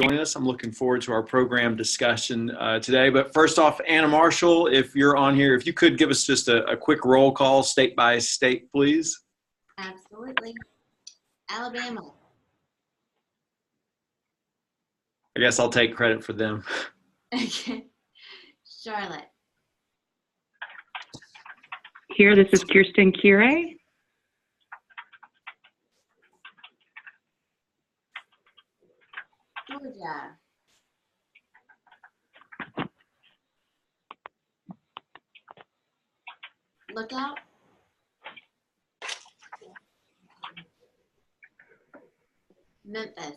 joining us. I'm looking forward to our program discussion today. But first off, Anna Marshall, if you're on here, if you could give us just a quick roll call, state by state, please. Absolutely. Alabama. I guess I'll take credit for them. Okay. Charlotte. Here, this is Kirsten Kire. Georgia. Lookout. Memphis.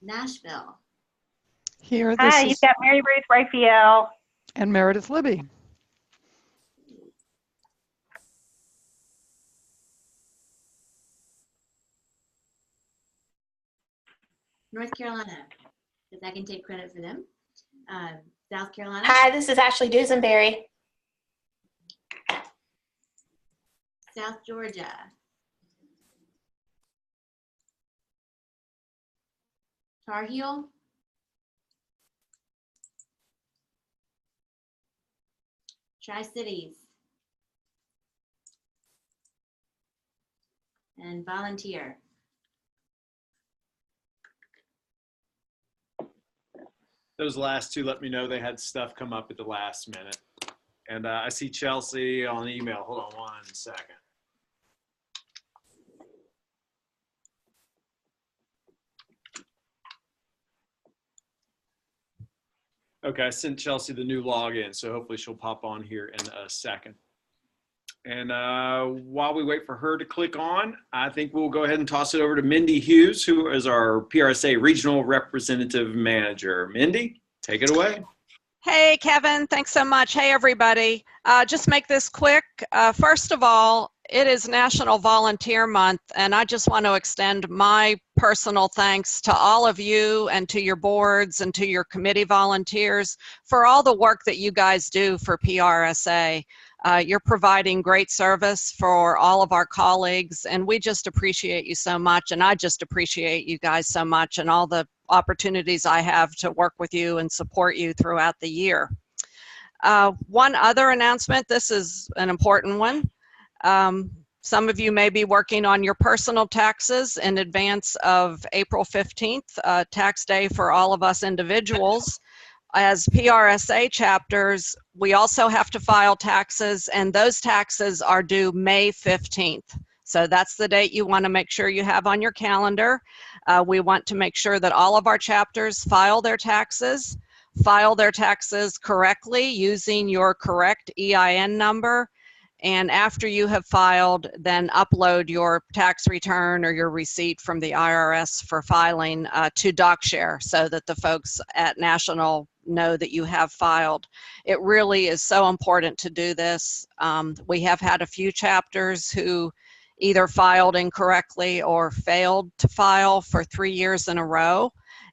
Nashville. Here, Hi, you've got Mary Ruth Raphael. and Meredith Libby. North Carolina, because I can take credit for them. South Carolina. Hi, this is Ashley Dusenberry. South Georgia. Tar Heel. Tri-Cities. And Volunteer. Those last two let me know they had stuff come up at the last minute. And I see Chelsea on email. Hold on one second. Okay, I sent Chelsea the new login, so hopefully she'll pop on here in a second. And while we wait for her to click on, I think we'll go ahead and toss it over to Mindy Hughes, who is our PRSA Regional Representative Manager. Mindy, take it away. Hey, Kevin, thanks so much. Hey, everybody. Just make this quick. First of all, it is National Volunteer Month, and I just want to extend my personal thanks to all of you and to your boards and to your committee volunteers for all the work that you guys do for PRSA. You're providing great service for all of our colleagues, and we just appreciate you so much, and I just appreciate you guys so much and all the opportunities I have to work with you and support you throughout the year. One other announcement, this is an important one. Some of you may be working on your personal taxes in advance of April 15th, tax day for all of us individuals. As PRSA chapters, we also have to file taxes, and those taxes are due May 15th. So that's the date you want to make sure you have on your calendar. We want to make sure that all of our chapters file their taxes correctly using your correct EIN number. And after you have filed, then upload your tax return or your receipt from the IRS for filing to DocShare so that the folks at National know that you have filed. It really is so important to do this. We have had a few chapters who either filed incorrectly or failed to file for 3 years in a row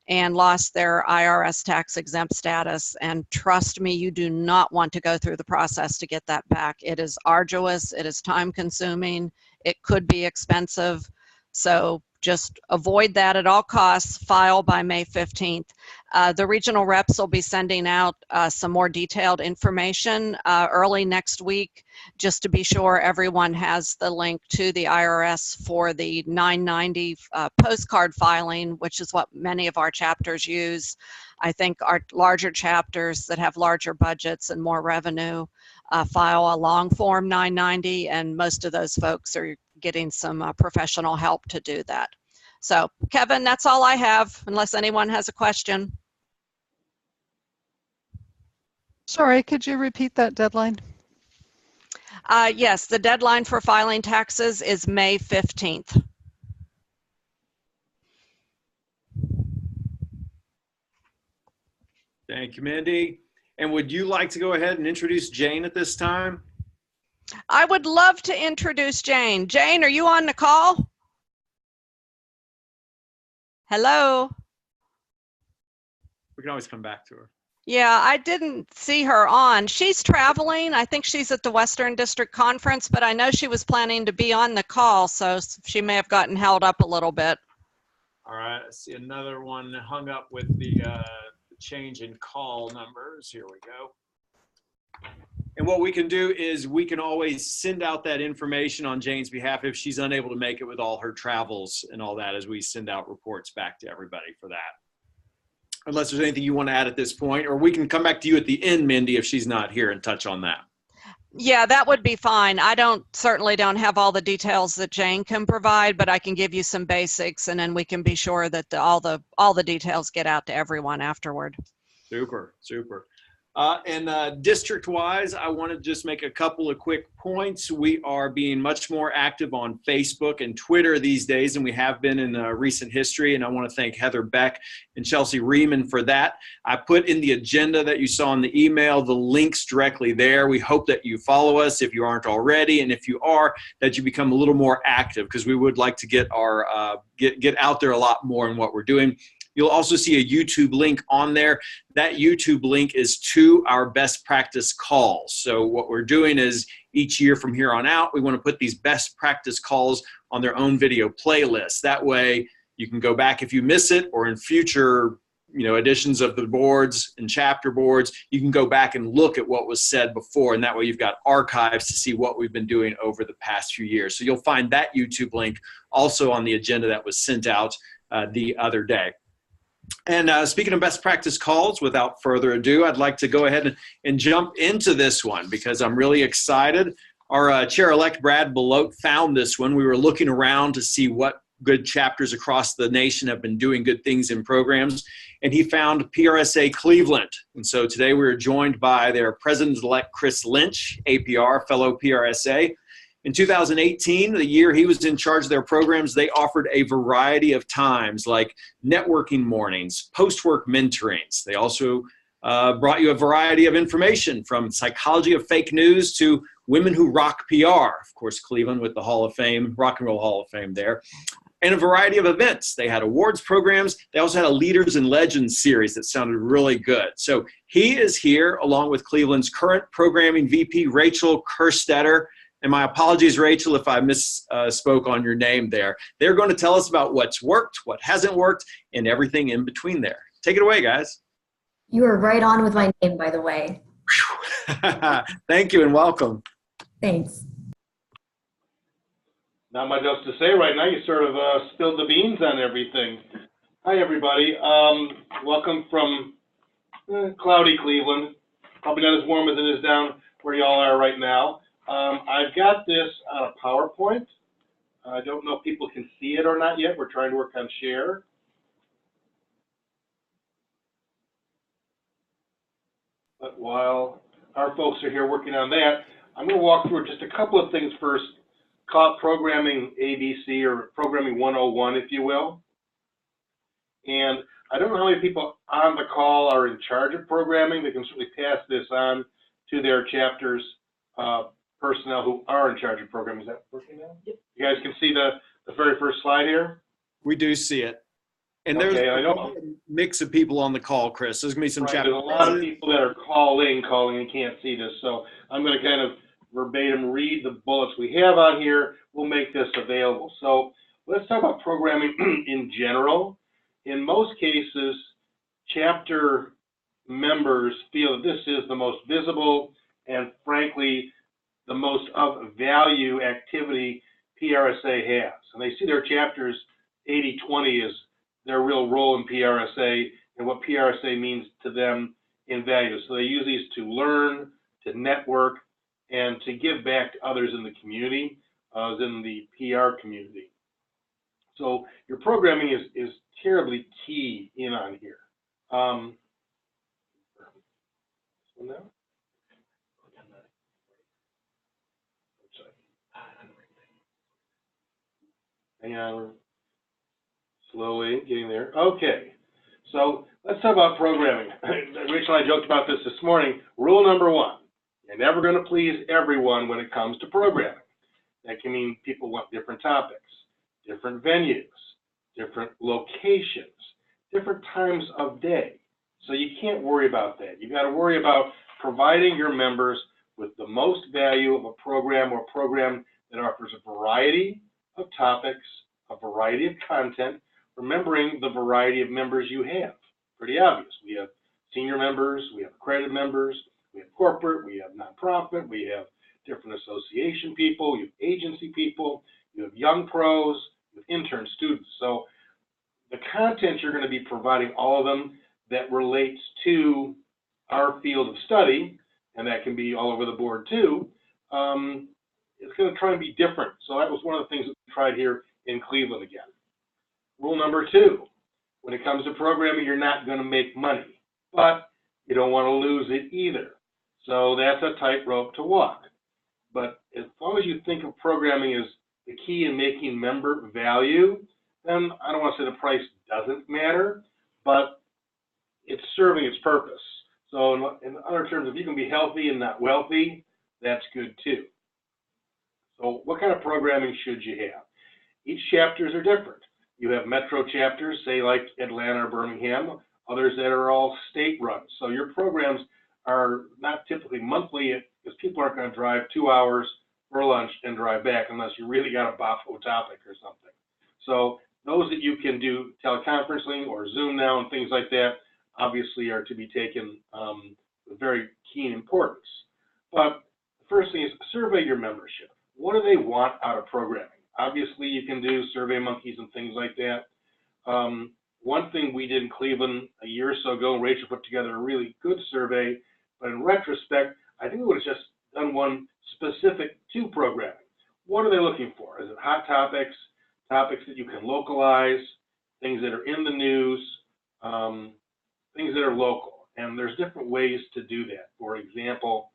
and lost their IRS tax exempt status. And trust me, you do not want to go through the process to get that back. It is arduous, it is time consuming, it could be expensive. So just avoid that at all costs, file by May 15th. The regional reps will be sending out some more detailed information early next week, just to be sure everyone has the link to the IRS for the 990 postcard filing, which is what many of our chapters use. I think our larger chapters that have larger budgets and more revenue file a long form 990, and most of those folks are getting some professional help to do that. So, Kevin, that's all I have, unless anyone has a question. Sorry, could you repeat that deadline? Yes, the deadline for filing taxes is May 15th. Thank you, Mindy. And would you like to go ahead and introduce Jane at this time? I would love to introduce Jane. Jane, are you on the call? Hello? We can always come back to her. Yeah, I didn't see her on. She's traveling. I think she's at the Western District Conference, but I know she was planning to be on the call, so she may have gotten held up a little bit. All right, I see another one hung up with the change in call numbers. Here we go. And what we can do is we can always send out that information on Jane's behalf if she's unable to make it with all her travels and all that, as we send out reports back to everybody for that. Unless there's anything you want to add at this point, or we can come back to you at the end, Mindy, if she's not here, and touch on that. Yeah, that would be fine. I certainly don't have all the details that Jane can provide, but I can give you some basics, and then we can be sure that all the details get out to everyone afterward. Super, super. And district-wise, I want to just make a couple of quick points. We are being much more active on Facebook and Twitter these days than we have been in recent history, and I want to thank Heather Beck and Chelsea Riemann for that. I put in the agenda that you saw in the email the links directly there. We hope that you follow us if you aren't already, and if you are, that you become a little more active, because we would like to get our get out there a lot more in what we're doing. You'll also see a YouTube link on there. That YouTube link is to our best practice calls. So what we're doing is each year from here on out, we want to put these best practice calls on their own video playlist. That way you can go back if you miss it, or in future editions of the boards and chapter boards, you can go back and look at what was said before. And that way you've got archives to see what we've been doing over the past few years. So you'll find that YouTube link also on the agenda that was sent out the other day. And speaking of best practice calls, without further ado, I'd like to go ahead and jump into this one because I'm really excited. Our Chair-elect Brad Belote found this one. We were looking around to see what good chapters across the nation have been doing good things in programs, and he found PRSA Cleveland. And so today we are joined by their President-elect Chris Lynch, APR, fellow PRSA. In 2018, the year he was in charge of their programs, they offered a variety of times, like networking mornings, post-work mentorings. They also brought you a variety of information, from psychology of fake news to women who rock PR. Of course, Cleveland with the Hall of Fame, Rock and Roll Hall of Fame there. And a variety of events. They had awards programs. They also had a Leaders and Legends series that sounded really good. So he is here along with Cleveland's current programming VP, Rachel Kerstetter. And my apologies, Rachel, if I misspoke on your name there. They're going to tell us about what's worked, what hasn't worked, and everything in between there. Take it away, guys. You are right on with my name, by the way. Thank you and welcome. Thanks. Not much else to say right now. You sort of spilled the beans on everything. Hi, everybody. Welcome from cloudy Cleveland. Probably not as warm as it is down where y'all are right now. I've got this on a PowerPoint. I don't know if people can see it or not yet. We're trying to work on share. But while our folks are here working on that, I'm going to walk through just a couple of things first. Call it programming ABC, or programming 101, if you will. And I don't know how many people on the call are in charge of programming. They can certainly pass this on to their chapters personnel who are in charge of programming. Is that working now? Yep. You guys can see the very first slide here? We do see it. And Okay, there's I know. a mix of people on the call, Chris. There's going to be some Right, chapter. there's a lot of people that are calling and can't see this. So I'm going to kind of verbatim read the bullets we have on here. We'll make this available. So let's talk about programming in general. In most cases, chapter members feel that this is the most visible and, frankly, the most of value activity PRSA has. And they see their chapters 80-20 as their real role in PRSA and what PRSA means to them in value. So they use these to learn, to network, and to give back to others in the community, in the PR community. So your programming is terribly key in on here. Hang on, slowly getting there. Okay, so let's talk about programming. Rachel and I joked about this morning. Rule number one, you're never going to please everyone when it comes to programming. That can mean people want different topics, different venues, different locations, different times of day. So you can't worry about that. You got to worry about providing your members with the most value of a program that offers a variety of topics, a variety of content, remembering the variety of members you have. Pretty obvious. We have senior members, we have accredited members, we have corporate, we have nonprofit, we have different association people, you have agency people, you have young pros, you have intern students. So the content you're going to be providing, all of them, that relates to our field of study, and that can be all over the board too, it's going to try and be different. So that was one of the things that we tried here in Cleveland again. Rule number 2, when it comes to programming, you're not going to make money, but you don't want to lose it either. So that's a tightrope to walk. But as long as you think of programming as the key in making member value, then I don't want to say the price doesn't matter, but it's serving its purpose. So in other terms, if you can be healthy and not wealthy, that's good too. So what kind of programming should you have? Each chapters are different. You have metro chapters, say like Atlanta or Birmingham, others that are all state run. So your programs are not typically monthly because people aren't going to drive 2 hours for lunch and drive back unless you really got a BAFO topic or something. So those that you can do teleconferencing or Zoom now and things like that obviously are to be taken with very keen importance. But the first thing is survey your membership. What do they want out of programming? Obviously, you can do Survey Monkeys and things like that. One thing we did in Cleveland a year or so ago, Rachel put together a really good survey, but in retrospect, I think we would have just done one specific to programming. What are they looking for? Is it hot topics, topics that you can localize, things that are in the news, things that are local? And there's different ways to do that. For example,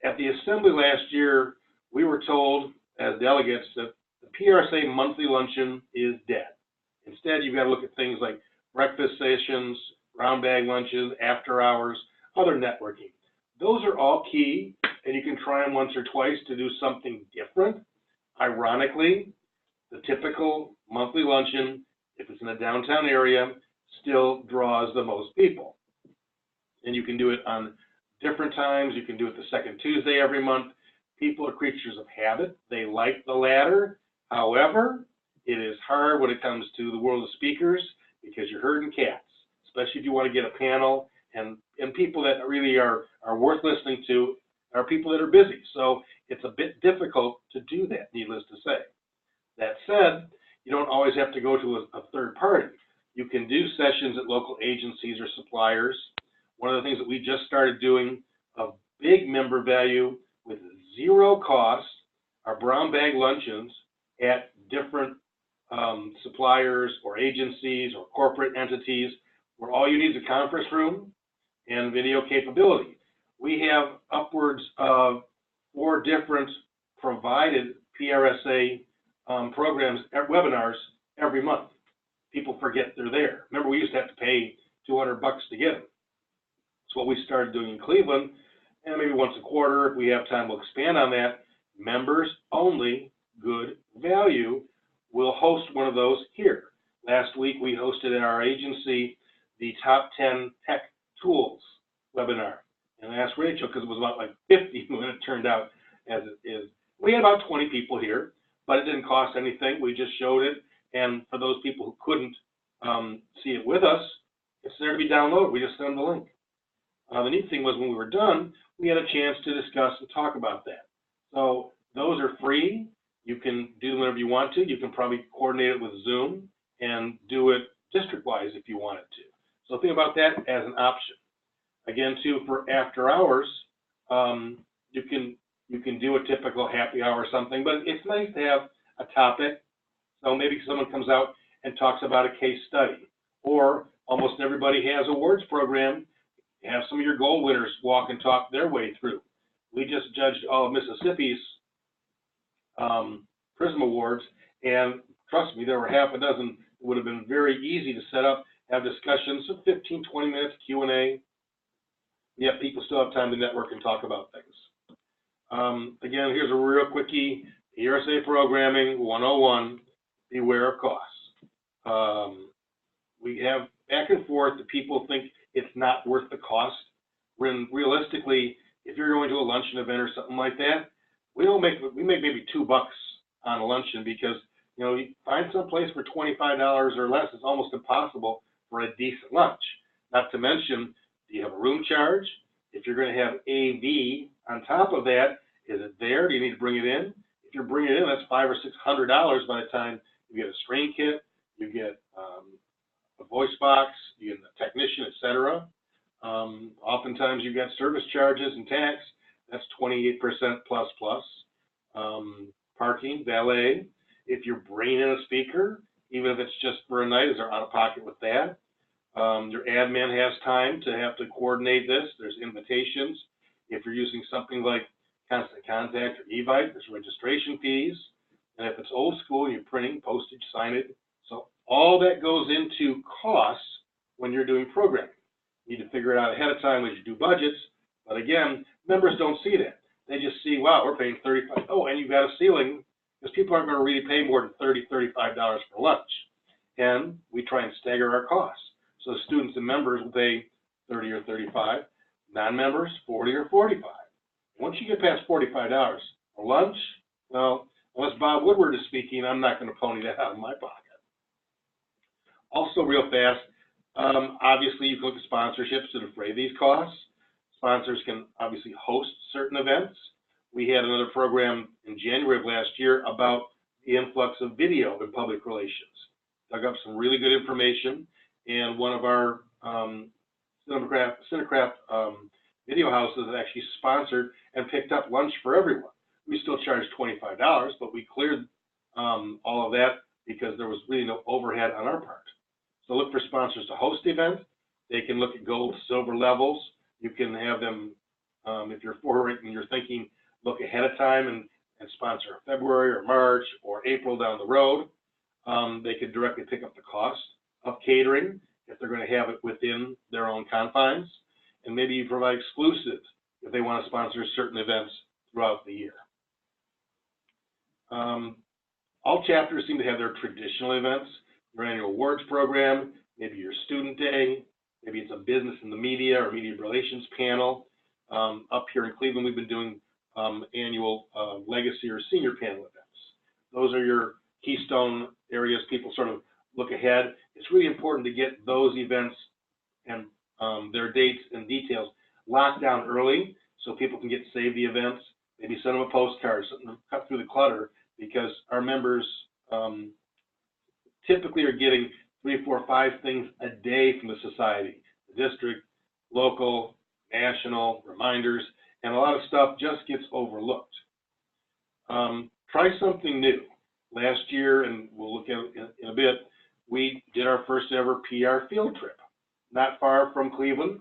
at the assembly last year, we were told as delegates that the PRSA monthly luncheon is dead. Instead, you've got to look at things like breakfast sessions, brown bag lunches, after hours, other networking. Those are all key, and you can try them once or twice to do something different. Ironically, the typical monthly luncheon, if it's in a downtown area, still draws the most people. And you can do it on different times. You can do it the second Tuesday every month. People are creatures of habit. They like the latter. However, it is hard when it comes to the world of speakers because you're herding cats, especially if you want to get a panel, and people that really are worth listening to are people that are busy. So it's a bit difficult to do that, needless to say. That said, you don't always have to go to a third party. You can do sessions at local agencies or suppliers. One of the things that we just started doing of big member value with zero cost are brown bag luncheons at different suppliers or agencies or corporate entities where all you need is a conference room and video capability. We have upwards of 4 different provided PRSA programs, webinars every month. People forget they're there. Remember, we used to have to pay $200 to get them. It's what we started doing in Cleveland, and maybe once a quarter, if we have time, we'll expand on that. Members only, good value. We'll host one of those here. Last week, we hosted at our agency the top 10 tech tools webinar. And I asked Rachel, because it was about like 50 when it turned out as it is. We had about 20 people here, but it didn't cost anything. We just showed it. And for those people who couldn't see it with us, it's there to be downloaded. We just sent them the link. The neat thing was when we were done, we had a chance to discuss and talk about that. So those are free. You can do them whenever you want to. You can probably coordinate it with Zoom and do it district-wise if you wanted to. So think about that as an option. Again, too, for after hours, you can do a typical happy hour or something, but it's nice to have a topic. So maybe someone comes out and talks about a case study, or almost everybody has a awards program. Have some of your gold winners walk and talk their way through. We just judged all of Mississippi's Prism Awards, and trust me, there were half a dozen. It would have been very easy to set up, have discussions, so 15, 20 minutes Q&A. Yet people still have time to network and talk about things. Again, here's a real quickie. PRSA Programming 101, beware of costs. We have back and forth. The people think it's not worth the cost. When realistically, if you're going to a luncheon event or something like that, we make maybe $2 on a luncheon because, you know, you find some place for $25 or less. It's almost impossible for a decent lunch. Not to mention, do you have a room charge? If you're going to have AV on top of that, is it there? Do you need to bring it in? If you're bringing it in, that's $500 or $600 by the time you get a strain kit, you get a voice box, you get a technician, etc. Oftentimes you've got service charges and tax. That's 28% plus. Parking, valet. If you're bringing in a speaker, even if it's just for a night, is there out of pocket with that? Your admin has time to have to coordinate this. There's invitations. If you're using something like Constant Contact or Evite, there's registration fees. And if it's old school, you're printing, postage, signage. So all that goes into costs when you're doing programming. You need to figure it out ahead of time as you do budgets. But again, members don't see that. They just see, wow, we're paying $35. Oh, and you've got a ceiling, because people aren't going to really pay more than $30, $35 for lunch. And we try and stagger our costs. So students and members will pay $30 or $35, non-members $40 or $45. Once you get past $45 for lunch, well, unless Bob Woodward is speaking, I'm not going to pony that out of my pocket. Also, real fast, obviously you can look at sponsorships to defray these costs. Sponsors can obviously host certain events. We had another program in January of last year about the influx of video in public relations. Dug up some really good information, and one of our Cinecraft video houses actually sponsored and picked up lunch for everyone. We still charged $25, but we cleared all of that because there was really no overhead on our part. So look for sponsors to host the event. They can look at gold, silver levels. You can have them, if you're forward and you're thinking, look ahead of time and sponsor February or March or April down the road. They could directly pick up the cost of catering if they're going to have it within their own confines. And maybe you provide exclusives if they want to sponsor certain events throughout the year. All chapters seem to have their traditional events, your annual awards program, maybe your student day, maybe it's a business in the media or media relations panel. Up here in Cleveland, we've been doing annual legacy or senior panel events. Those are your keystone areas. People sort of look ahead. It's really important to get those events and their dates and details locked down early so people can get saved the events. Maybe send them a postcard, something to cut through the clutter, because our members typically are getting 3, 4, 5 things a day from the society, the district, local, national, reminders, and a lot of stuff just gets overlooked. Try something new. Last year, and we'll look at it in a bit, we did our first ever PR field trip. Not far from Cleveland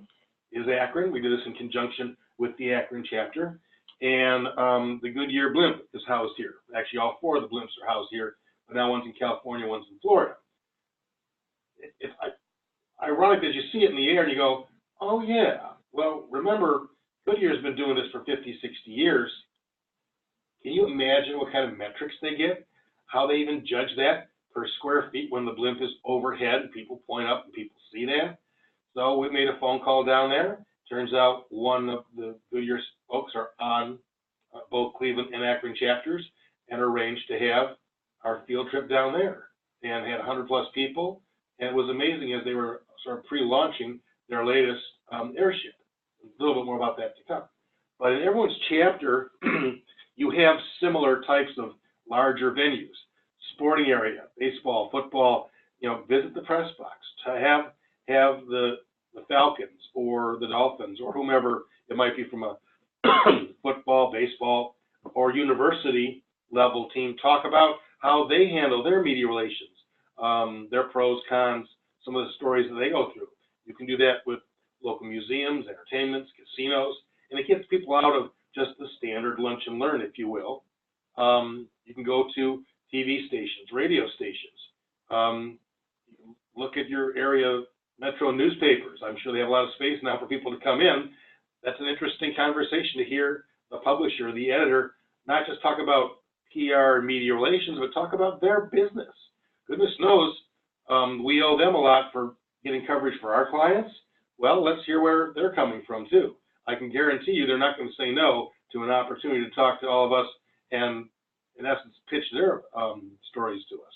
is Akron. We did this in conjunction with the Akron chapter. And the Goodyear blimp is housed here. Actually, all 4 of the blimps are housed here, but now one's in California, one's in Florida. It's ironic that you see it in the air and you go, oh yeah, well, remember, Goodyear's been doing this for 50, 60 years. Can you imagine what kind of metrics they get? How they even judge that per square feet when the blimp is overhead? People point up and people see that. So we made a phone call down there. Turns out one of the Goodyear folks are on both Cleveland and Akron chapters and arranged to have our field trip down there, and had 100+ people. And it was amazing as they were sort of pre-launching their latest airship. A little bit more about that to come. But in everyone's chapter, you have similar types of larger venues, sporting area, baseball, football. You know, visit the press box to have the Falcons or the Dolphins or whomever it might be from a football, baseball, or university level team talk about how they handle their media relations, their pros, cons, some of the stories that they go through. You can do that with local museums, entertainments, casinos, and it gets people out of just the standard lunch and learn, if you will. You can go to TV stations, radio stations. You can look at your area metro newspapers. I'm sure they have a lot of space now for people to come in. That's an interesting conversation to hear the publisher, the editor, not just talk about PR media relations, but talk about their business. Goodness knows, we owe them a lot for getting coverage for our clients, well, let's hear where they're coming from too. I can guarantee you they're not going to say no to an opportunity to talk to all of us and, in essence, pitch their stories to us.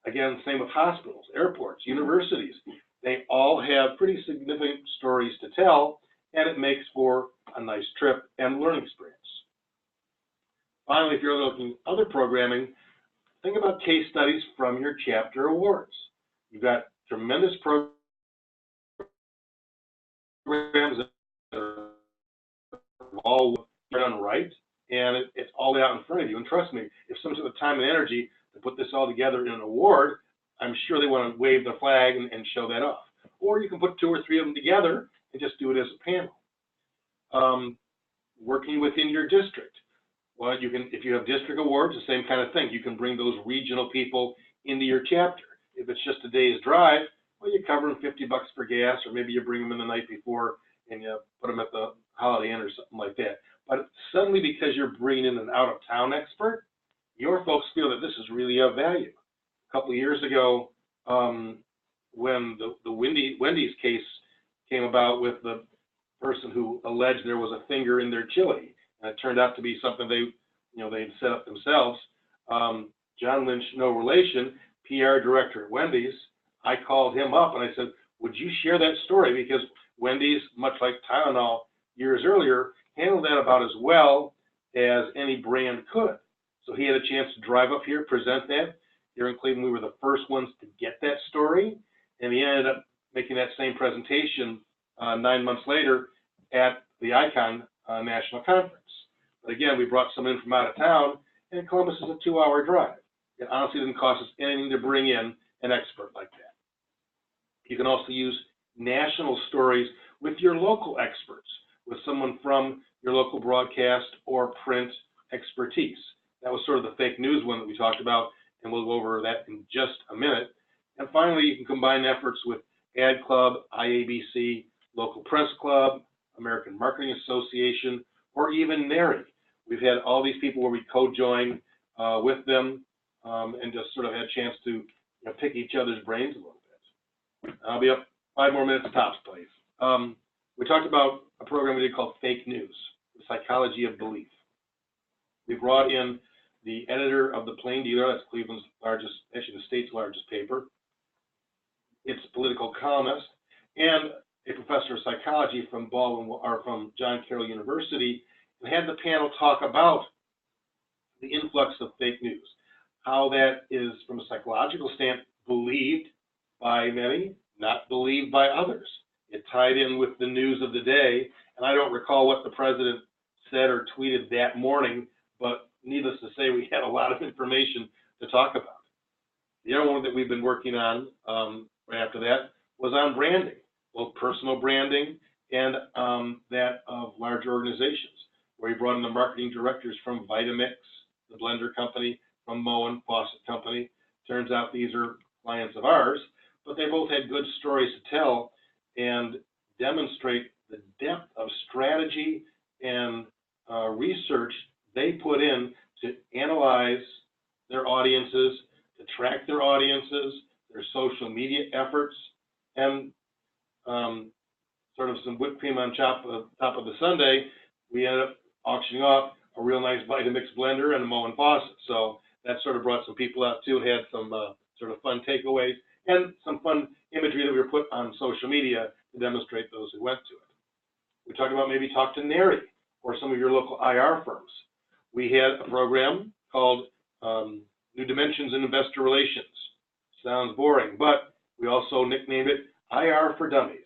Again, same with hospitals, airports, universities. They all have pretty significant stories to tell, and it makes for a nice trip and learning experience. Finally, if you're looking at other programming, think about case studies from your chapter awards. You've got tremendous programs that are all done right, and it's all out in front of you. And trust me, if someone took the time and energy to put this all together in an award, I'm sure they want to wave the flag and show that off. Or you can put 2 or 3 of them together and just do it as a panel. Working within your district. Well, you can, if you have district awards, the same kind of thing. You can bring those regional people into your chapter. If it's just a day's drive, well, you cover them $50 for gas, or maybe you bring them in the night before and you put them at the Holiday Inn or something like that. But suddenly, because you're bringing in an out-of-town expert, your folks feel that this is really of value. A couple of years ago, when the Wendy's case came about with the person who alleged there was a finger in their chili, and it turned out to be something they'd set up themselves. John Lynch, no relation, PR director at Wendy's, I called him up and I said, would you share that story? Because Wendy's, much like Tylenol years earlier, handled that about as well as any brand could. So he had a chance to drive up here, present that. Here in Cleveland, we were the first ones to get that story, and he ended up making that same presentation 9 months later at the ICON National Conference. But again, we brought someone in from out of town, and Columbus is a 2-hour drive. It honestly didn't cost us anything to bring in an expert like that. You can also use national stories with your local experts, with someone from your local broadcast or print expertise. That was sort of the fake news one that we talked about, and we'll go over that in just a minute. And finally, you can combine efforts with Ad Club, IABC, Local Press Club, American Marketing Association, or even NARI. We've had all these people where we co-join with them and just sort of had a chance to pick each other's brains a little bit. I'll be up 5 more minutes tops, please. We talked about a program we did called Fake News, the Psychology of Belief. We brought in the editor of the Plain Dealer, that's Cleveland's largest, actually the state's largest paper, its political columnist, and a professor of psychology from John Carroll University, and had the panel talk about the influx of fake news, how that is, from a psychological standpoint, believed by many, not believed by others. It tied in with the news of the day, and I don't recall what the president said or tweeted that morning, but needless to say, we had a lot of information to talk about. The other one that we've been working on right after that was on branding, both personal branding and that of large organizations, where we brought in the marketing directors from Vitamix, the blender company, from Moen Faucet Company. Turns out these are clients of ours, but they both had good stories to tell and demonstrate the depth of strategy and research they put in to analyze their audiences, to track their audiences, their social media efforts, and sort of some whipped cream on top of the sundae, we ended up auctioning off a real nice Vitamix blender and a Moen faucet. So that sort of brought some people out too, had some sort of fun takeaways and some fun imagery that we were put on social media to demonstrate those who went to it. We talked about maybe talk to NARI or some of your local IR firms. We had a program called New Dimensions in Investor Relations. Sounds boring, but we also nicknamed it IR for Dummies.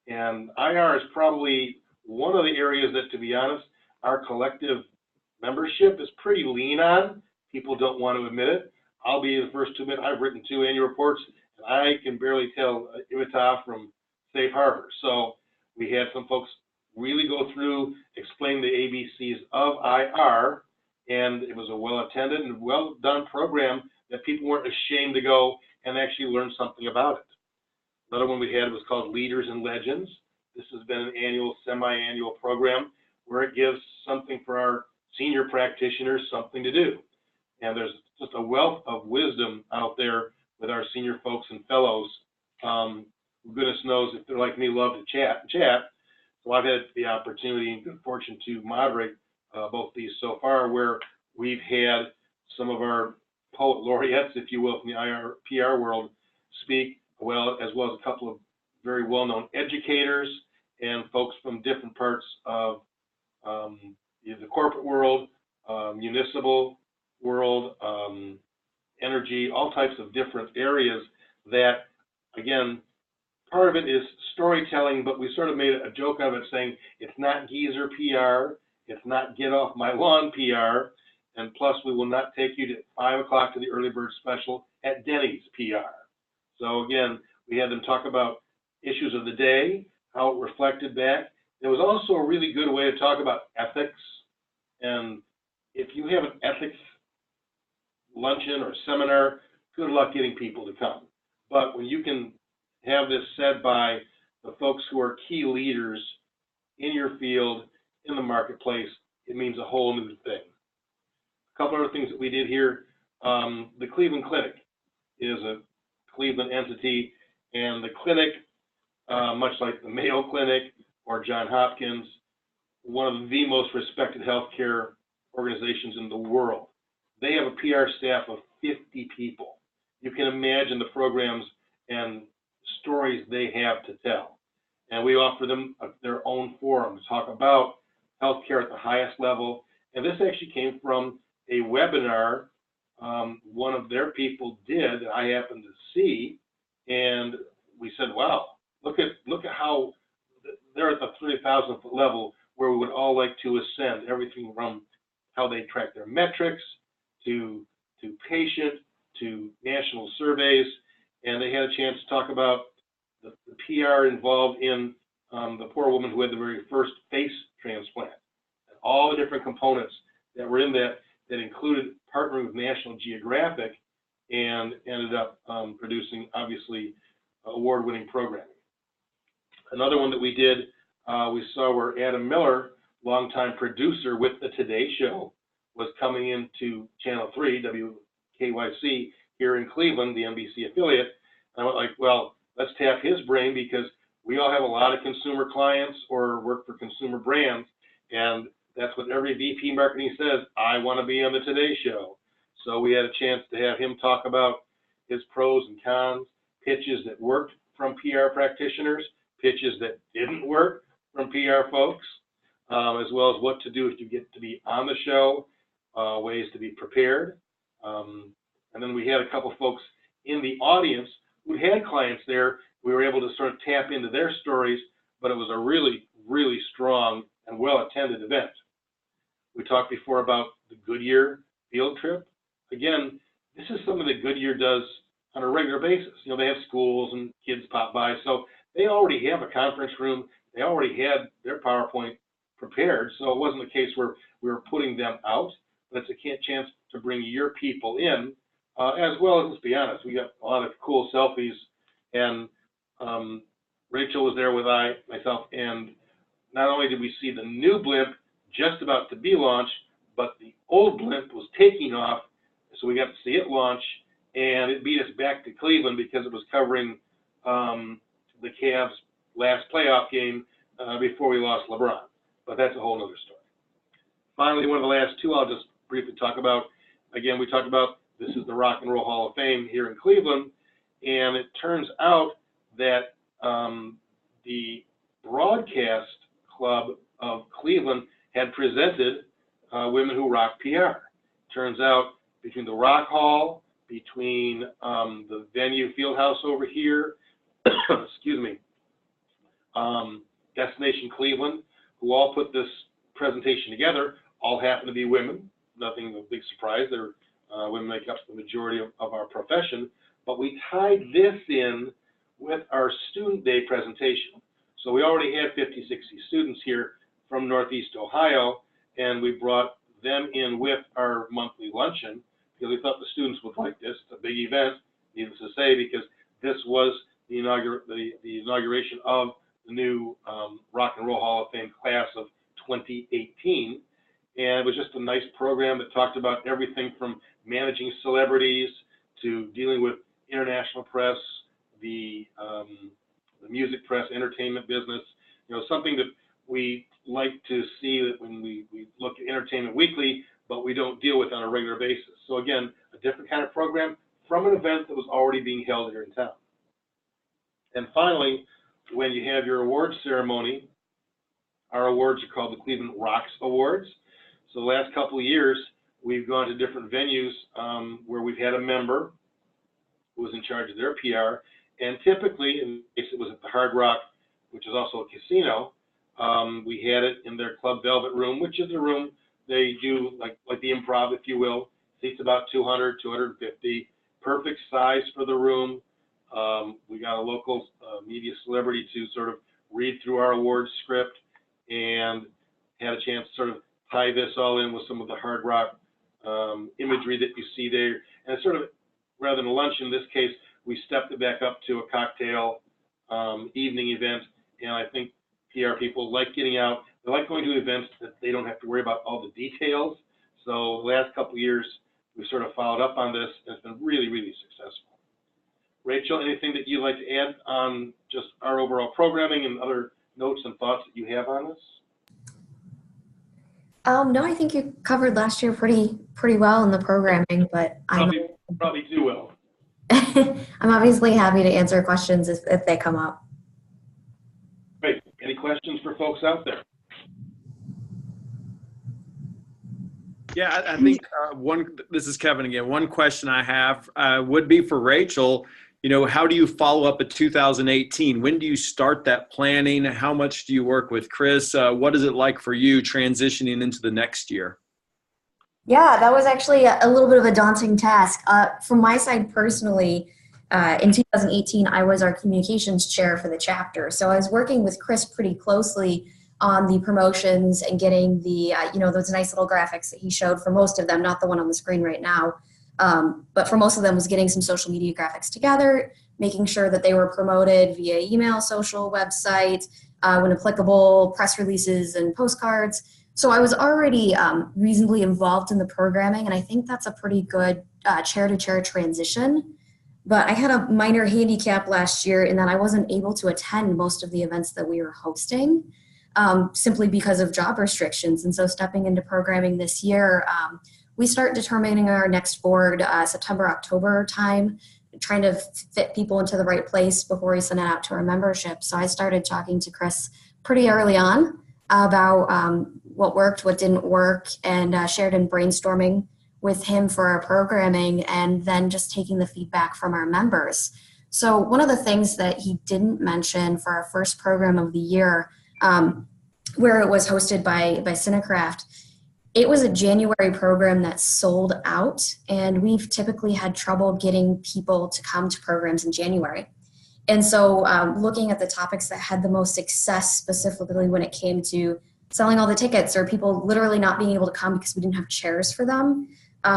And IR is probably one of the areas that, to be honest, our collective membership is pretty lean on. People don't want to admit it. I'll be the first to admit I've written 2 annual reports, and I can barely tell Ivita from Safe Harbor. So we had some folks really go through, explain the ABCs of IR, and it was a well-attended and well-done program that people weren't ashamed to go and actually learn something about it. Another one we had was called Leaders and Legends. This has been an annual, semi-annual program where it gives something for our senior practitioners, something to do. And there's just a wealth of wisdom out there with our senior folks and fellows goodness knows if they're like me, love to chat. So I've had the opportunity and good fortune to moderate both these so far, where we've had some of our poet laureates, if you will, from the PR world speak, as well as a couple of very well-known educators and folks from different parts of the corporate world, municipal world, energy, all types of different areas that, again, part of it is storytelling, but we sort of made a joke of it saying it's not geezer PR, it's not get off my lawn PR, and plus we will not take you to 5 o'clock to the early bird special at Denny's PR. So again, we had them talk about issues of the day, how it reflected back. There was also a really good way to talk about ethics, and if you have an ethics luncheon or seminar, good luck getting people to come. But when you can have this said by the folks who are key leaders in your field, in the marketplace, it means a whole new thing. A couple other things that we did here, the Cleveland Clinic is a Cleveland entity, and the clinic, much like the Mayo Clinic or John Hopkins, one of the most respected healthcare organizations in the world. They have a PR staff of 50 people. You can imagine the programs and stories they have to tell. And we offer them their own forum to talk about healthcare at the highest level. And this actually came from a webinar one of their people did that I happened to see. And we said, wow, look at how they're at the 30,000 foot level where we would all like to ascend, everything from how they track their metrics to patient to national surveys. And they had a chance to talk about the PR involved in the poor woman who had the very first face transplant, and all the different components that were in that included partnering with National Geographic and ended up producing, obviously, award-winning programming. Another one that we did, we saw where Adam Miller, longtime producer with the Today Show, was coming into Channel 3, WKYC, here in Cleveland, the NBC affiliate. And I went like, well, let's tap his brain, because we all have a lot of consumer clients or work for consumer brands, and that's what every VP marketing says, I want to be on the Today Show. So we had a chance to have him talk about his pros and cons, pitches that worked from PR practitioners, pitches that didn't work from PR folks, as well as what to do if you get to be on the show, ways to be prepared. And then we had a couple folks in the audience who had clients there. We were able to sort of tap into their stories, but it was a really, really strong and well-attended event. We talked before about the Goodyear field trip. Again, this is something that Goodyear does on a regular basis. You know, they have schools and kids pop by, so they already have a conference room. They already had their PowerPoint prepared, so it wasn't a case where we were putting them out, but it's a chance to bring your people in, as well as, let's be honest, we got a lot of cool selfies, and Rachel was there with myself, and not only did we see the new blimp just about to be launched, but the old blimp was taking off, so we got to see it launch, and it beat us back to Cleveland because it was covering the Cavs' last playoff game before we lost LeBron. But that's a whole other story. Finally, one of the last two I'll just briefly talk about. Again, we talked about this is the Rock and Roll Hall of Fame here in Cleveland, and it turns out that the Broadcast Club of Cleveland had presented Women Who Rock PR. Turns out between the Rock Hall, between the venue Fieldhouse over here, excuse me, Destination Cleveland, who all put this presentation together, all happen to be women. Nothing of a big surprise. They're women make up the majority of our profession. But we tied this in with our Student Day presentation. So we already had 50, 60 students here from Northeast Ohio, and we brought them in with our monthly luncheon because we thought the students would like this. It's a big event, needless to say, because this was the inauguration of the new Rock and Roll Hall of Fame class of 2018. And it was just a nice program that talked about everything from managing celebrities to dealing with international press, the the music, press, entertainment business. Something that we like to see that when we look at Entertainment Weekly, but we don't deal with on a regular basis. So again, a different kind of program from an event that was already being held here in town. And finally, when you have your awards ceremony, our awards are called the Cleveland Rocks Awards. So the last couple of years, we've gone to different venues where we've had a member who was in charge of their PR. And typically, in case it was at the Hard Rock, which is also a casino, we had it in their Club Velvet room, which is a room they do like the Improv, if you will. Seats about 200, 250. Perfect size for the room. We got a local media celebrity to sort of read through our awards script and had a chance to sort of tie this all in with some of the Hard Rock imagery that you see there. And it's sort of, rather than a lunch in this case, we stepped it back up to a cocktail evening event. And I think PR people like getting out. They like going to events that they don't have to worry about all the details. So the last couple of years, we've sort of followed up on this, and it's been really, really successful. Rachel, anything that you'd like to add on just our overall programming and other notes and thoughts that you have on this? No, I think you covered last year pretty well in the programming, but Probably too well. I'm obviously happy to answer questions if they come up. Great. Any questions for folks out there? Yeah, I think this is Kevin again. One question I have would be for Rachel. How do you follow up at 2018? When do you start that planning? How much do you work with Chris? What is it like for you transitioning into the next year? Yeah, that was actually a little bit of a daunting task. From my side personally, in 2018, I was our communications chair for the chapter. So I was working with Chris pretty closely on the promotions and getting the, those nice little graphics that he showed for most of them, not the one on the screen right now. But for most of them was getting some social media graphics together, making sure that they were promoted via email, social, website, when applicable, press releases and postcards. So I was already reasonably involved in the programming, and I think that's a pretty good chair-to-chair transition. But I had a minor handicap last year in that I wasn't able to attend most of the events that we were hosting simply because of job restrictions. And so stepping into programming this year, we start determining our next board September, October time, trying to fit people into the right place before we send it out to our membership. So I started talking to Chris pretty early on about what worked, what didn't work, and shared in brainstorming with him for our programming, and then just taking the feedback from our members. So one of the things that he didn't mention for our first program of the year, where it was hosted by Cinecraft, it was a January program that sold out, and we've typically had trouble getting people to come to programs in January. And so looking at the topics that had the most success, specifically when it came to selling all the tickets or people literally not being able to come because we didn't have chairs for them,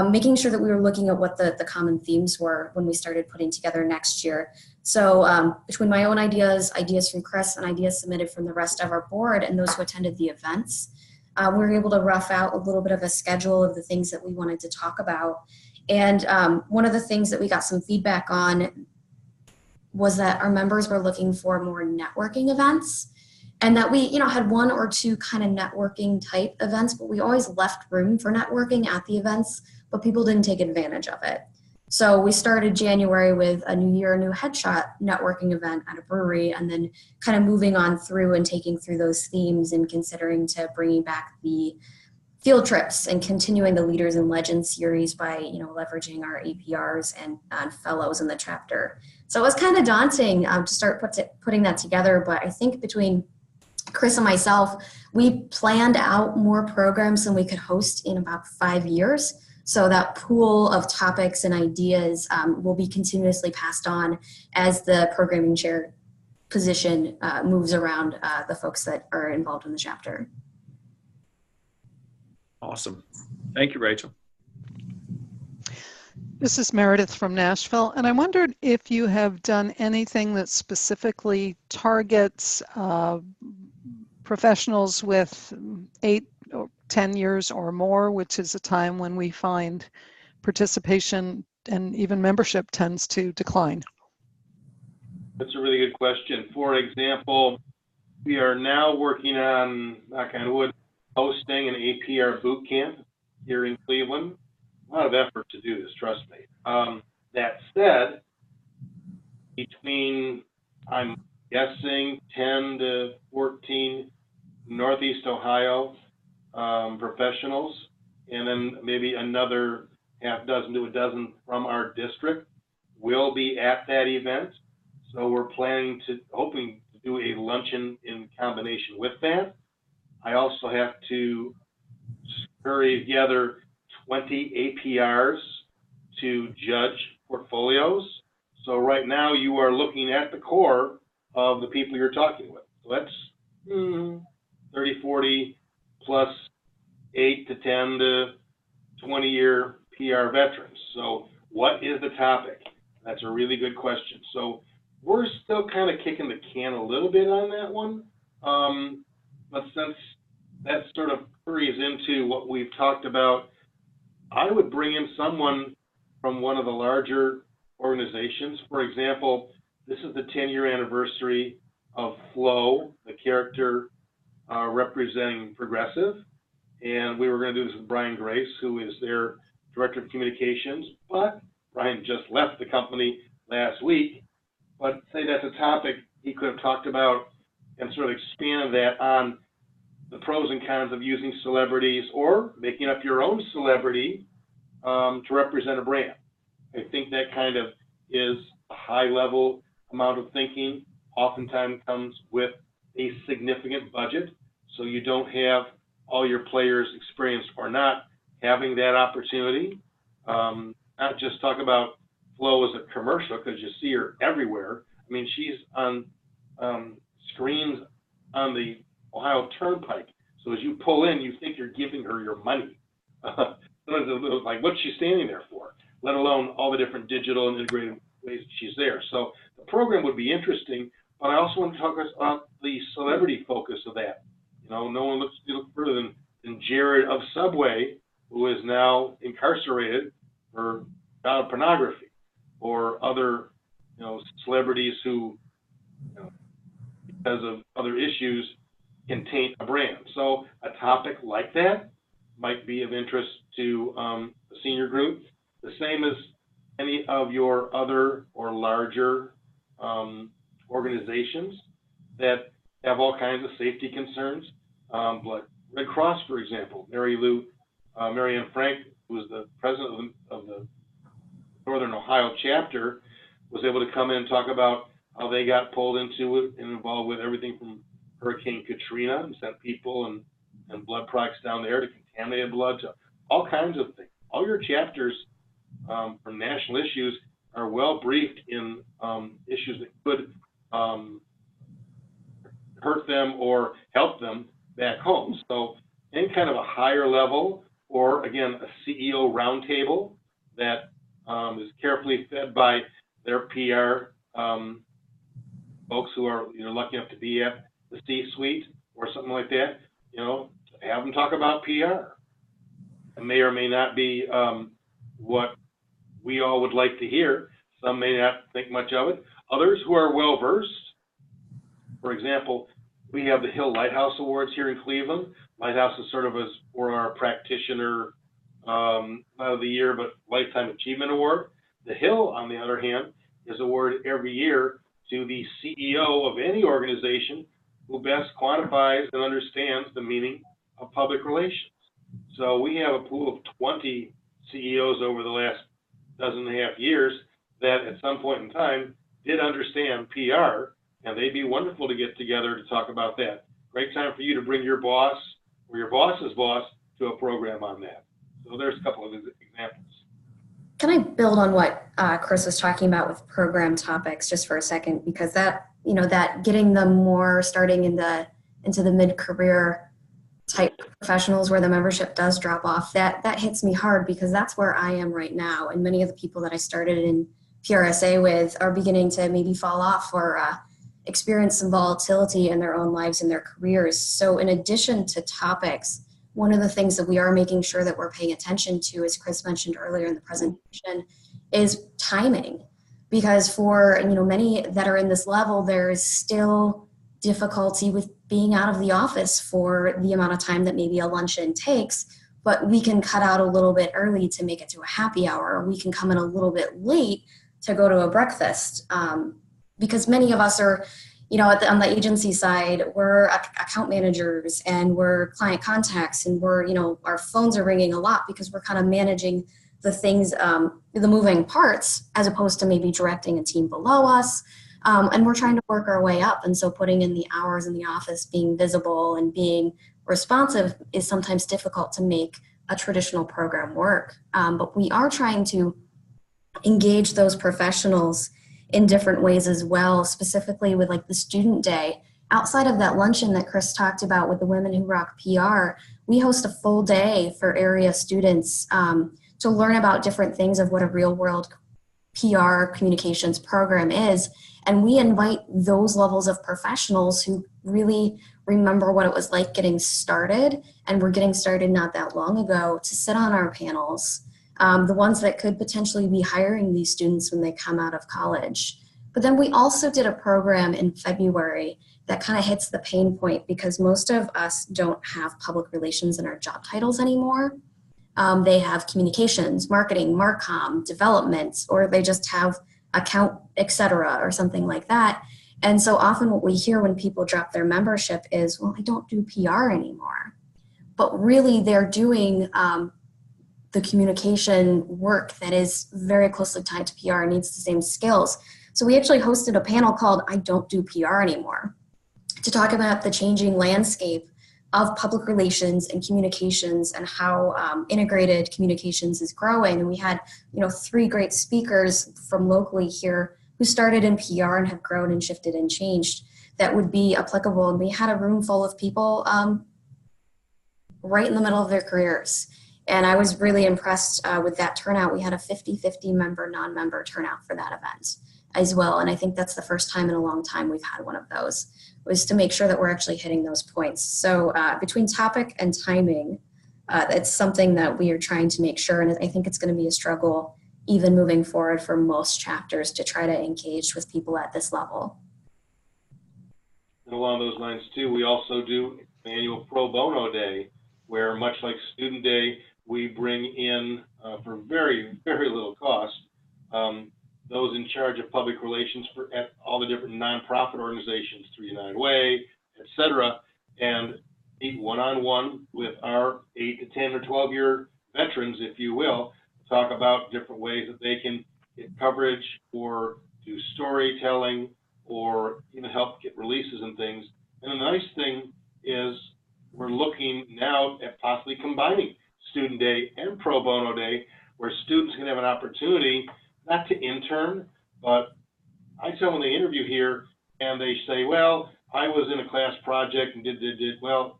making sure that we were looking at what the common themes were when we started putting together next year. So between my own ideas from Chris, and ideas submitted from the rest of our board and those who attended the events, we were able to rough out a little bit of a schedule of the things that we wanted to talk about. And one of the things that we got some feedback on was that our members were looking for more networking events, and that we had one or two kind of networking type events, but we always left room for networking at the events, but people didn't take advantage of it. So we started January with a New Year, New Headshot networking event at a brewery, and then kind of moving on through and taking through those themes and considering to bringing back the field trips and continuing the Leaders and Legends series by leveraging our APRs and fellows in the chapter. So it was kind of daunting to start putting that together, but I think between Chris and myself, we planned out more programs than we could host in about 5 years. So that pool of topics and ideas will be continuously passed on as the programming chair position moves around the folks that are involved in the chapter. Awesome. Thank you, Rachel. This is Meredith from Nashville, and I wondered if you have done anything that specifically targets professionals with 8 or 10 years or more, which is a time when we find participation and even membership tends to decline. That's a really good question. For example, we are now working on, knock on wood, hosting an APR boot camp here in Cleveland. A lot of effort to do this, trust me. That said, between, I'm guessing, 10 to 14 Northeast Ohio professionals, and then maybe another half dozen to a dozen from our district will be at that event. So we're hoping to do a luncheon in combination with that. I also have to scurry together 20 APRs to judge portfolios. So right now you are looking at the core of the people you're talking with. So that's 30, 40 plus 8 to 10 to 20 year PR veterans. So what is the topic? That's a really good question. So we're still kind of kicking the can a little bit on that one. But since that sort of hurries into what we've talked about, I would bring in someone from one of the larger organizations. For example, this is the 10-year anniversary of Flow, the character representing Progressive. And we were going to do this with Brian Grace, who is their Director of Communications. But Brian just left the company last week. But say that's a topic he could have talked about and sort of expanded that on the pros and cons of using celebrities or making up your own celebrity to represent a brand. I think that kind of is a high level amount of thinking, oftentimes comes with a significant budget. So you don't have all your players, experienced or not, having that opportunity. Not just talk about Flo as a commercial, because you see her everywhere. I mean, she's on screens on the Ohio Turnpike. So as you pull in, you think you're giving her your money. Like, what's she standing there for? Let alone all the different digital and integrated ways that she's there. So the program would be interesting, but I also want to talk about the celebrity focus of that. You know, no one looks further than Jared of Subway, who is now incarcerated for child pornography, or other, celebrities who, because of other issues, can taint a brand. So a topic like that might be of interest to the senior group. The same as any of your other or larger organizations that have all kinds of safety concerns. Like Red Cross, for example, Marianne Frank, who was the president of the Northern Ohio chapter, was able to come in and talk about how they got pulled into it and involved with everything from Hurricane Katrina and sent people and blood products down there to contaminated blood, to all kinds of things. All your chapters from national issues are well briefed in issues that could hurt them or help them back home. So any kind of a higher level, or again, a CEO roundtable that is carefully fed by their PR folks who are lucky enough to be at the C-suite or something like that, have them talk about PR. It may or may not be what we all would like to hear. Some may not think much of it. Others who are well-versed, for example, we have the Hill Lighthouse Awards here in Cleveland. Lighthouse is sort of for our practitioner, not of the year, but Lifetime Achievement Award. The Hill, on the other hand, is awarded every year to the CEO of any organization who best quantifies and understands the meaning of public relations. So we have a pool of 20 CEOs over the last dozen and a half years that at some point in time did understand PR, and they'd be wonderful to get together to talk about that. Great time for you to bring your boss or your boss's boss to a program on that. So there's a couple of examples. Can I build on what Chris was talking about with program topics just for a second? Because that, that getting them more starting into the mid-career type professionals where the membership does drop off, that hits me hard, because that's where I am right now. And many of the people that I started in PRSA with are beginning to maybe fall off or experience some volatility in their own lives and their careers. So in addition to topics, one of the things that we are making sure that we're paying attention to, as Chris mentioned earlier in the presentation, is timing. because for many that are in this level, there is still difficulty with being out of the office for the amount of time that maybe a luncheon takes, but we can cut out a little bit early to make it to a happy hour, or we can come in a little bit late to go to a breakfast, because many of us are, on the agency side, we're account managers and we're client contacts, and we're, our phones are ringing a lot because we're kind of managing the things, the moving parts, as opposed to maybe directing a team below us. And we're trying to work our way up. And so putting in the hours in the office, being visible and being responsive is sometimes difficult to make a traditional program work. But we are trying to engage those professionals in different ways as well, specifically with like the student day. Outside of that luncheon that Chris talked about with the Women Who Rock PR, we host a full day for area students to learn about different things of what a real world PR communications program is. And we invite those levels of professionals who really remember what it was like getting started, and we're getting started not that long ago, to sit on our panels. The ones that could potentially be hiring these students when they come out of college. But then we also did a program in February that kind of hits the pain point, because most of us don't have public relations in our job titles anymore. They have communications, marketing, marcom, development, or they just have account, etc., or something like that. And so often what we hear when people drop their membership is, well, I don't do PR anymore. But really they're doing the communication work that is very closely tied to PR and needs the same skills. So we actually hosted a panel called I Don't Do PR Anymore, to talk about the changing landscape of public relations and communications, and how integrated communications is growing. And we had, 3 great speakers from locally here who started in PR and have grown and shifted and changed that would be applicable. And we had a room full of people right in the middle of their careers. And I was really impressed with that turnout. We had a 50-50 member, non-member turnout for that event as well. And I think that's the first time in a long time we've had one of those, was to make sure that we're actually hitting those points. So between topic and timing, it's something that we are trying to make sure, and I think it's going to be a struggle even moving forward for most chapters to try to engage with people at this level. And along those lines too, we also do an annual pro bono day, where much like student day, we bring in for very, very little cost, those in charge of public relations at all the different nonprofit organizations, 3 United Way, etc., and meet one-on-one with our 8 to 10 or 12-year veterans, if you will, talk about different ways that they can get coverage or do storytelling or even help get releases and things. And the nice thing is we're looking now at possibly combining student day and pro bono day, where students can have an opportunity not to intern, but I tell them when they interview here and they say, well, I was in a class project and did. Well,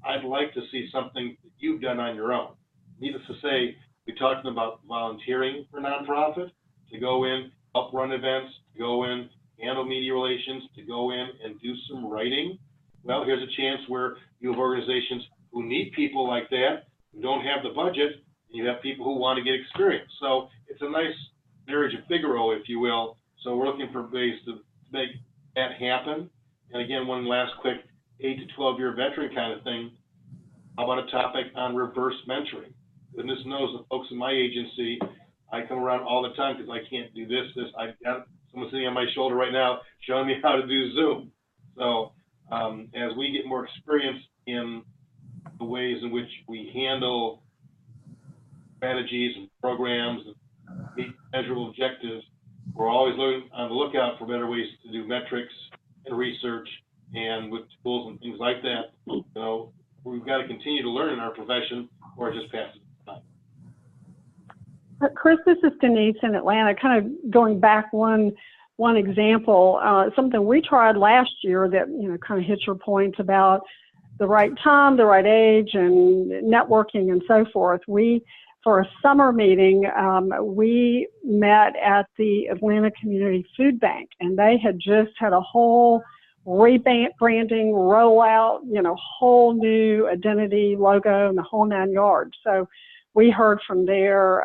I'd like to see something that you've done on your own. Needless to say, we talked about volunteering for nonprofit, to go in, help run events, to go in, handle media relations, to go in and do some writing. Well, here's a chance where you have organizations who need people like that, who don't have the budget, and you have people who want to get experience. So it's a nice marriage of Figaro, if you will. So we're looking for ways to make that happen. And again, one last quick 8 to 12-year veteran kind of thing. How about a topic on reverse mentoring? Goodness knows the folks in my agency, I come around all the time because I can't do this. I've got someone sitting on my shoulder right now showing me how to do Zoom. So as we get more experience in the ways in which we handle strategies and programs and meet measurable objectives, we're always looking on the lookout for better ways to do metrics and research, and with tools and things like that. We've got to continue to learn in our profession, or just pass the time. Chris, this is Denise in Atlanta. Kind of going back one example, something we tried last year that kind of hits your points about the right time, the right age, and networking and so forth. For a summer meeting, we met at the Atlanta Community Food Bank, and they had just had a whole rebranding, rollout, whole new identity, logo, and the whole 9 yards. So we heard from their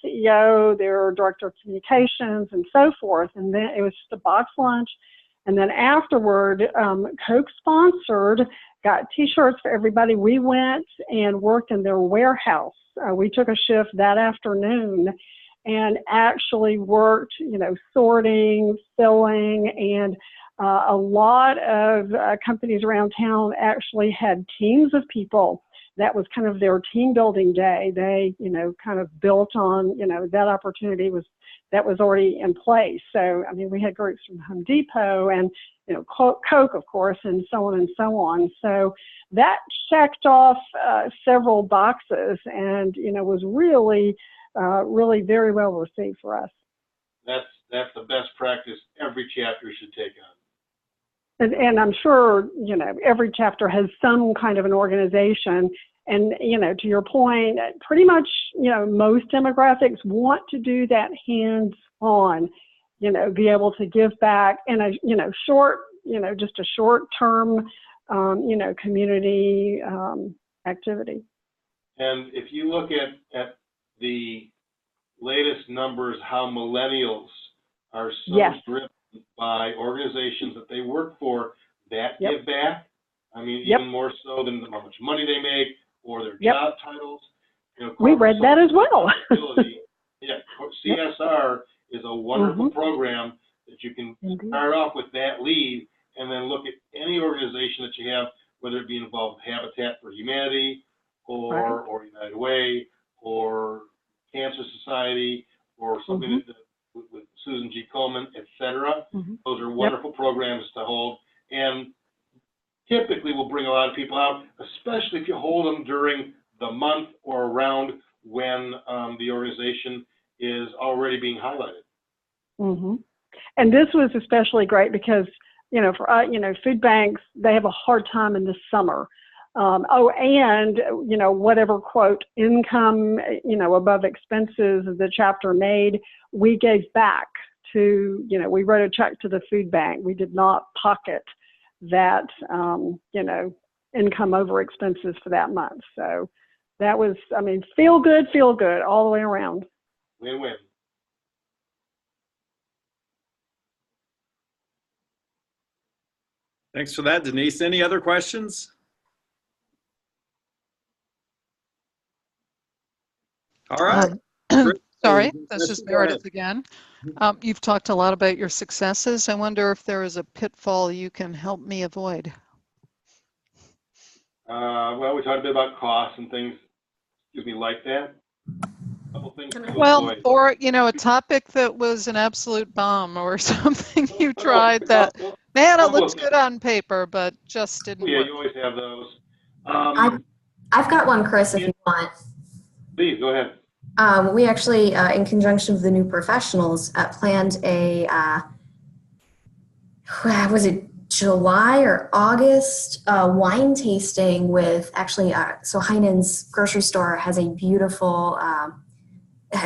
CEO, their director of communications, and so forth. And then it was just a box lunch. And then afterward, Coke sponsored, got T-shirts for everybody. We went and worked in their warehouse. We took a shift that afternoon and actually worked, sorting, filling, and a lot of companies around town actually had teams of people. That was kind of their team building day. They, kind of built on, that opportunity that was already in place. So, I mean, we had groups from Home Depot and, Coke, of course, and so on and so on. So that checked off several boxes and, was really, really very well received for us. That's the best practice every chapter should take on. And I'm sure, every chapter has some kind of an organization. And, to your point, pretty much, most demographics want to do that hands-on, be able to give back in a, short, just a short-term, community activity. And if you look at the latest numbers, how millennials are so Yes. driven by organizations that they work for that Yep. give back. I mean, Yep. even more so than how much money they make or their Yep. job titles. We read that as well. Yeah, CSR is a wonderful program that you can Indeed. start off with that lead and then look at any organization that you have, whether it be involved with Habitat for Humanity or United Way or Cancer Society or something with Susan G. Komen, et cetera. Those are wonderful programs to hold, and typically will bring a lot of people out, especially if you hold them during the month or around when the organization is already being highlighted. And this was especially great because, for food banks, they have a hard time in the summer. And, whatever, quote, income, above expenses the chapter made, we gave back to, we wrote a check to the food bank. We did not pocket that, income over expenses for that month. So that was, feel good all the way around. Win-win. Thanks for that, Denise. Any other questions? All right. Sorry, this is Meredith again. You've talked a lot about your successes. I wonder if there is a pitfall you can help me avoid. Well, we talked a bit about costs and things, like that. A couple things to Well, avoid. or, a topic that was an absolute bomb or something you tried that, man, it looks good on paper, but just didn't Yeah, work. you always have those. I've got one, Chris, if you want. Please, go ahead. We actually, in conjunction with the new professionals, planned a, was it July or August wine tasting with actually, so Heinen's grocery store has a beautiful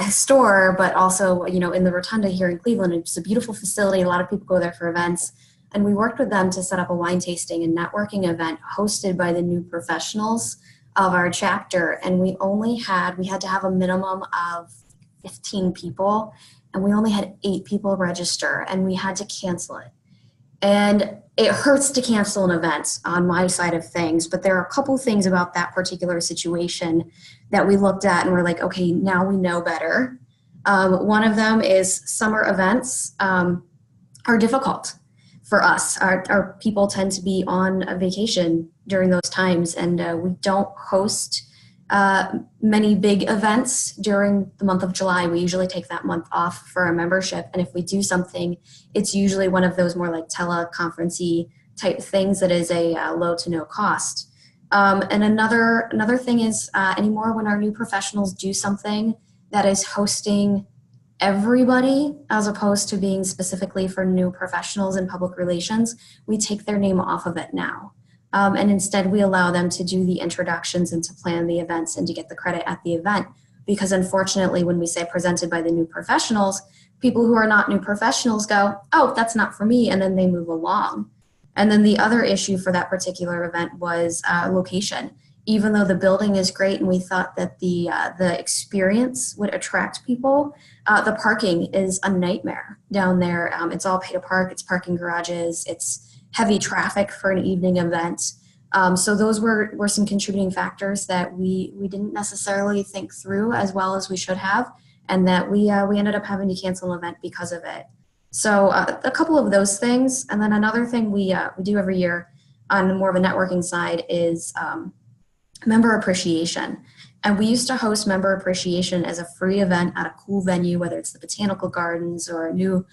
store, but also, in the Rotunda here in Cleveland, it's a beautiful facility. A lot of people go there for events. And we worked with them to set up a wine tasting and networking event hosted by the new professionals of our chapter. And we had to have a minimum of 15 people, and we only had 8 people register, and we had to cancel it. And it hurts to cancel an event on my side of things, but there are a couple things about that particular situation that we looked at and we're like, okay, now we know better. One of them is summer events are difficult for us. Our people tend to be on a vacation during those times, and we don't host many big events during the month of July. We usually take that month off for our membership, and if we do something, it's usually one of those more like teleconference-y type things that is a low to no cost. And another thing is anymore when our new professionals do something that is hosting everybody as opposed to being specifically for new professionals in public relations, we take their name off of it now. And instead we allow them to do the introductions and to plan the events and to get the credit at the event. Because unfortunately, when we say presented by the new professionals, people who are not new professionals go, oh, that's not for me, and then they move along. And then the other issue for that particular event was location. even though the building is great and we thought that the experience would attract people, the parking is a nightmare down there. It's all pay to park, it's parking garages, it's heavy traffic for an evening event. So those were some contributing factors that we didn't necessarily think through as well as we should have, and that we ended up having to cancel an event because of it. So a couple of those things, and then another thing we do every year on more of a networking side is member appreciation. And we used to host member appreciation as a free event at a cool venue, whether it's the Botanical Gardens or a new,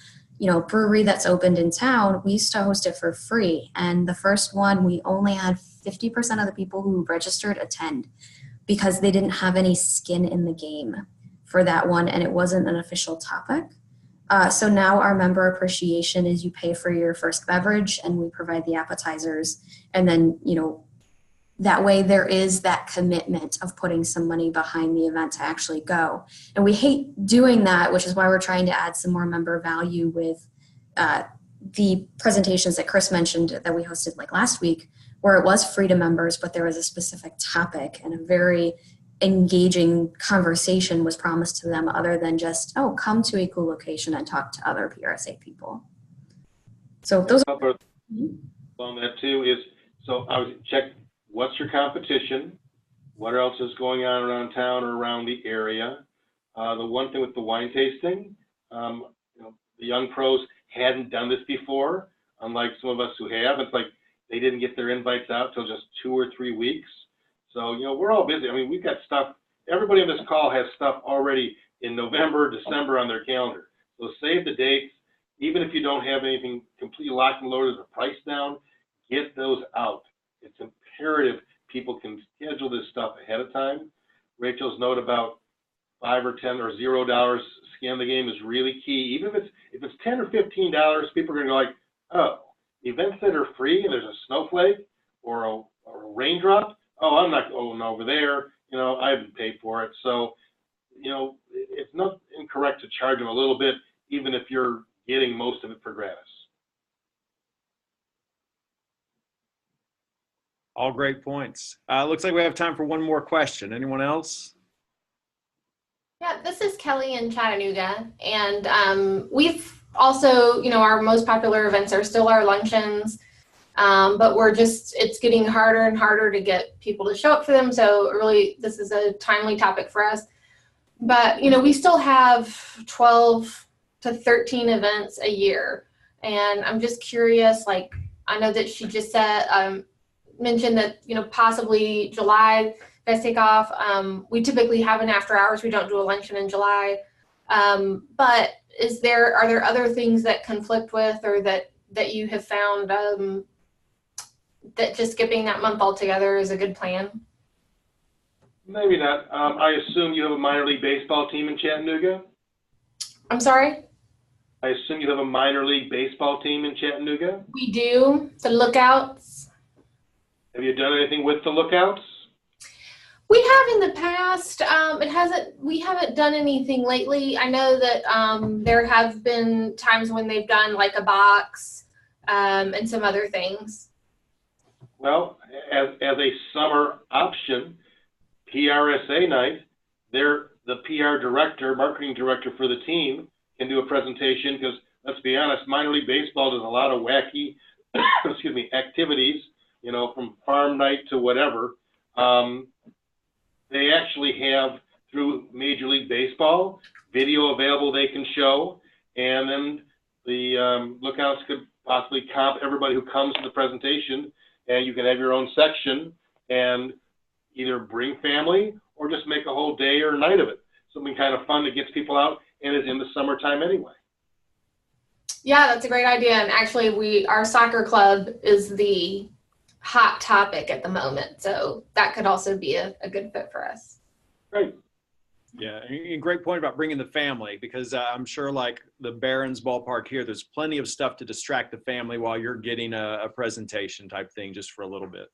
brewery that's opened in town. We used to host it for free. And the first one, we only had 50% of the people who registered attend because they didn't have any skin in the game for that one, and it wasn't an official topic. So now our member appreciation is you pay for your first beverage and we provide the appetizers. And then, that way there is that commitment of putting some money behind the event to actually go. And we hate doing that, which is why we're trying to add some more member value with the presentations that Chris mentioned that we hosted like last week, where it was free to members, but there was a specific topic and a very engaging conversation was promised to them, other than just, oh, come to a cool location and talk to other PRSA people. So those on that too is, so I was check, what's your competition? What else is going on around town or around the area? The one thing with the wine tasting, the young pros hadn't done this before, unlike some of us who have. It's like they didn't get their invites out till just 2 or 3 weeks. So, we're all busy. I mean, we've got stuff, everybody on this call has stuff already in November, December on their calendar. So save the dates. Even if you don't have anything completely locked and loaded, the price down, get those out. It's imperative people can schedule this stuff ahead of time. Rachel's note about $5 or $10 or $0 scan the game is really key. Even if it's $10 or $15, people are going to go like, oh, events that are free and there's a snowflake or a raindrop, oh, I'm not going over there. I haven't paid for it. So, it's not incorrect to charge them a little bit, even if you're getting most of it for gratis. All great points. Looks like we have time for one more question. Anyone else? Yeah, this is Kelly in Chattanooga, and we've also, our most popular events are still our luncheons, but it's getting harder and harder to get people to show up for them. So really, this is a timely topic for us. But, we still have 12 to 13 events a year. And I'm just curious, I know that she just said, mentioned that, possibly July guys take off. We typically have an after hours. We don't do a luncheon in July. But are there other things that conflict with, or that you have found that just skipping that month altogether is a good plan? Maybe not. I assume you have a minor league baseball team in Chattanooga? I'm sorry? I assume you have a minor league baseball team in Chattanooga? We do. The Lookouts. Have you done anything with the Lookouts? We have in the past. We haven't done anything lately. I know that there have been times when they've done like a box and some other things. Well, as a summer option, PRSA night, the PR director, marketing director for the team can do a presentation, because let's be honest, minor league baseball does a lot of wacky, activities, from farm night to whatever. They actually have, through Major League Baseball, video available they can show, and then the Lookouts could possibly comp everybody who comes to the presentation, and you can have your own section and either bring family or just make a whole day or night of it. Something kind of fun that gets people out and is in the summertime anyway. Yeah, that's a great idea. And actually, our soccer club is the hot topic at the moment. So that could also be a good fit for us. Great. Yeah, and great point about bringing the family, because I'm sure like the Barons ballpark here, there's plenty of stuff to distract the family while you're getting a presentation type thing just for a little bit.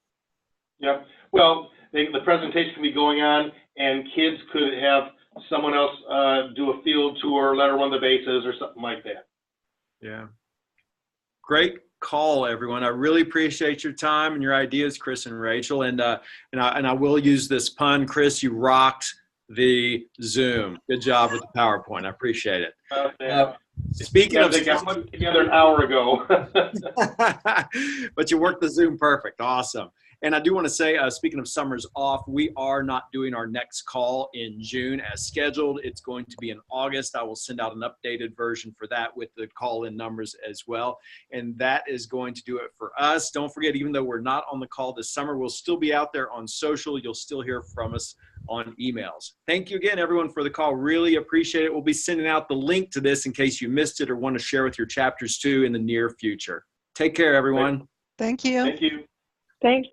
Yeah, well, the presentation can be going on, and kids could have someone else do a field tour, let her run the bases or something like that. Yeah. Great. call, everyone. I really appreciate your time and your ideas, Chris and Rachel. And I will use this pun. Chris, you rocked the Zoom. Good job with the PowerPoint. I appreciate it. Speaking of, I think I put it together an hour ago. but you worked the Zoom perfect. Awesome. And I do want to say, speaking of summers off, we are not doing our next call in June as scheduled. It's going to be in August. I will send out an updated version for that with the call-in numbers as well. And that is going to do it for us. Don't forget, even though we're not on the call this summer, we'll still be out there on social. You'll still hear from us on emails. Thank you again, everyone, for the call. Really appreciate it. We'll be sending out the link to this in case you missed it or want to share with your chapters too in the near future. Take care, everyone. Thank you. Thank you. Thanks.